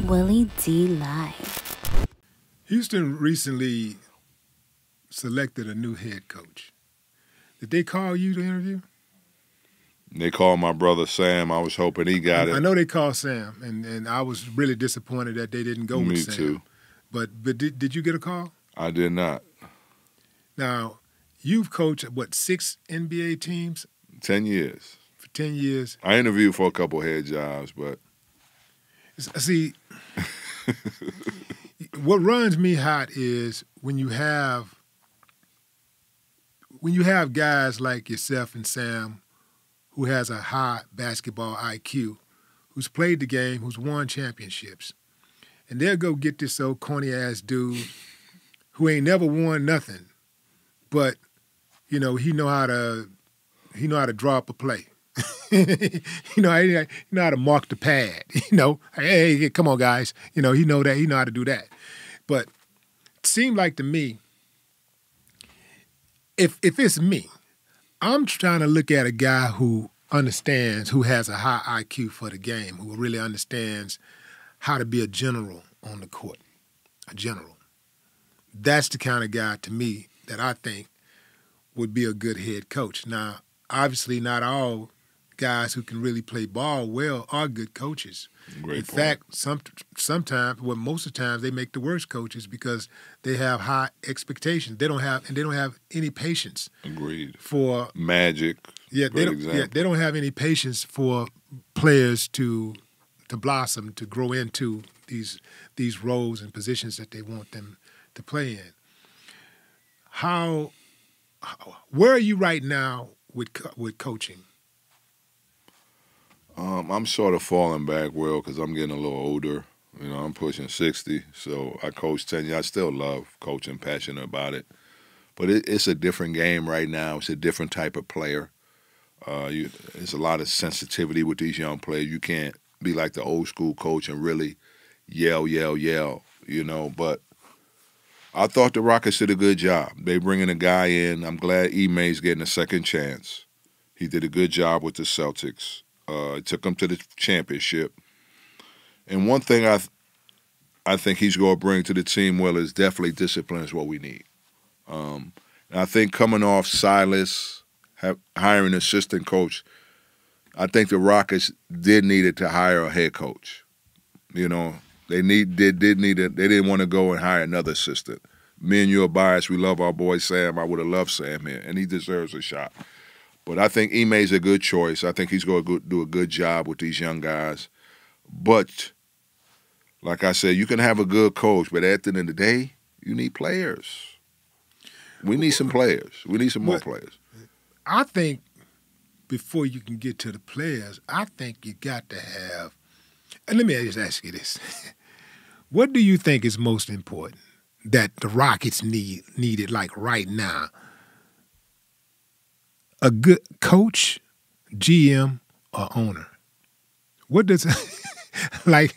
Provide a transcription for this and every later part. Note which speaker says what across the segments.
Speaker 1: Willie D. Live.
Speaker 2: Houston recently selected a new head coach. Did they call you to interview?
Speaker 3: They called my brother Sam. I was hoping he got it.
Speaker 2: I know they called Sam, and I was really disappointed that they didn't go with Sam.
Speaker 3: Me too.
Speaker 2: But did you get a call?
Speaker 3: I did not.
Speaker 2: Now, you've coached, 6 NBA teams?
Speaker 3: 10 years.
Speaker 2: For 10 years.
Speaker 3: I interviewed for a couple head jobs, but...
Speaker 2: See, what runs me hot is when you have guys like yourself and Sam who has a high basketball IQ, who's played the game, who's won championships, and they'll go get this old corny-ass dude who ain't never won nothing, but, he know how to draw up a play. He know how to mark the pad. Hey, come on, guys. He know that. He know how to do that. But it seemed like to me, if it's me, I'm trying to look at a guy who understands, who has a high IQ for the game, who really understands how to be a general on the court, a general. That's the kind of guy, to me, that I think would be a good head coach. Now, obviously not all guys who can really play ball well are good coaches.
Speaker 3: Great
Speaker 2: In
Speaker 3: point.
Speaker 2: fact, sometimes, most of the times, they make the worst coaches because they have high expectations. They don't have any patience.
Speaker 3: Agreed.
Speaker 2: For
Speaker 3: Magic.
Speaker 2: they don't have any patience for players to blossom, to grow into these roles and positions that they want them to play in. Where are you right now with coaching?
Speaker 3: I'm sort of falling back, Will, because I'm getting a little older. I'm pushing 60, so I coach 10 years. I still love coaching, passionate about it. But it's a different game right now. It's a different type of player. There's a lot of sensitivity with these young players. You can't be like the old school coach and really yell, But I thought the Rockets did a good job. They bringing a guy in. I'm glad Emme's getting a second chance. He did a good job with the Celtics. Took them to the championship. And one thing I think he's going to bring to the team, Will, is definitely discipline is what we need. And I think coming off Silas, hiring an assistant coach, I think the Rockets did need to hire a head coach. They didn't want to go and hire another assistant. Me and you are biased. We love our boy Sam. I would have loved Sam here, and he deserves a shot. But I think Ime's a good choice. I think he's going to do a good job with these young guys. But, like I said, you can have a good coach, but at the end of the day, you need players. We need some players. We need some more players.
Speaker 2: I think before you can get to the players, I think you got to have – and let me just ask you this. What do you think is most important that the Rockets needed like right now? A good coach, GM, or owner? What does I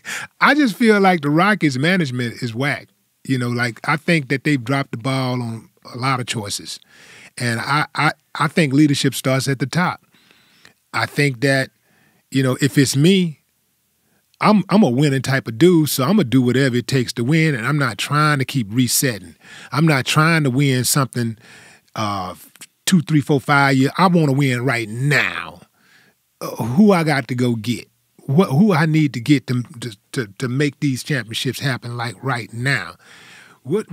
Speaker 2: just feel like the Rockets management is whack. I think that they've dropped the ball on a lot of choices. And I think leadership starts at the top. I think that, if it's me, I'm a winning type of dude, so I'm going to do whatever it takes to win, and I'm not trying to keep resetting. I'm not trying to win something 2, 3, 4, 5 years. I want to win right now. Who I got to go get? Who I need to get to make these championships happen like right now? What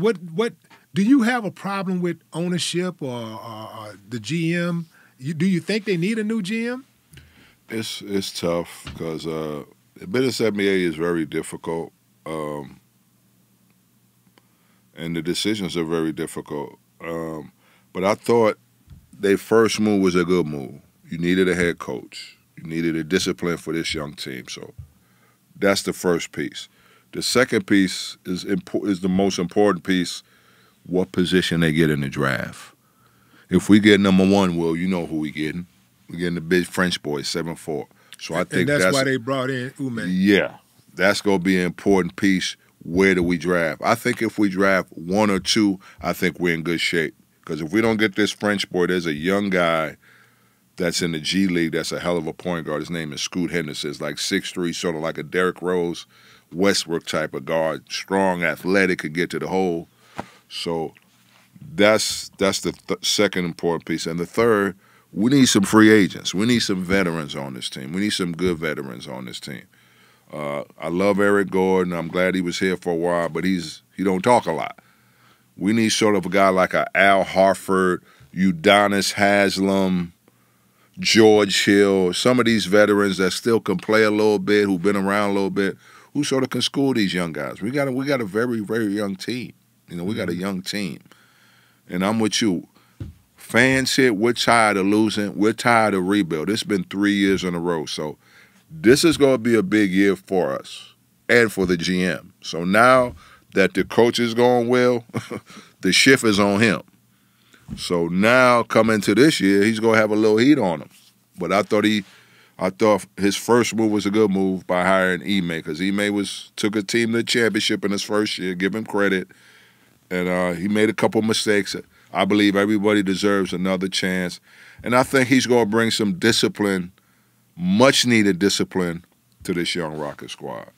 Speaker 2: do you have a problem with ownership or the GM? Do you think they need a new GM?
Speaker 3: It's tough because the business NBA is very difficult, and the decisions are very difficult. But I thought their first move was a good move. You needed a head coach. You needed a discipline for this young team. So that's the first piece. The second piece is the most important piece, what position they get in the draft. If we get number 1, Will, you know who we getting. We're getting the big French boy, 7'4". So I think
Speaker 2: that's why they brought in Ume.
Speaker 3: Yeah, that's going to be an important piece. Where do we draft? I think if we draft 1 or 2, I think we're in good shape. Because if we don't get this French boy, there's a young guy that's in the G League that's a hell of a point guard. His name is Scoot Henderson. It's like 6'3", sort of like a Derrick Rose, Westbrook type of guard. Strong, athletic, could get to the hole. So that's the second important piece. And the third, we need some free agents. We need some veterans on this team. We need some good veterans on this team. I love Eric Gordon. I'm glad he was here for a while, but he don't talk a lot. We need sort of a guy like a Al Harford, Udonis Haslam, George Hill, some of these veterans that still can play a little bit, who've been around a little bit, who sort of can school these young guys. We got a very, very young team. We got a young team. And I'm with you. Fans here, we're tired of losing. We're tired of rebuild. It's been 3 years in a row. So this is going to be a big year for us and for the GM. So now that the coach is going well, the shift is on him. So now coming to this year, he's going to have a little heat on him. But I thought his first move was a good move by hiring Elie, because Elie took a team to the championship in his first year. Give him credit. And he made a couple mistakes. I believe everybody deserves another chance. And I think he's going to bring some discipline, much-needed discipline, to this young Rocket squad.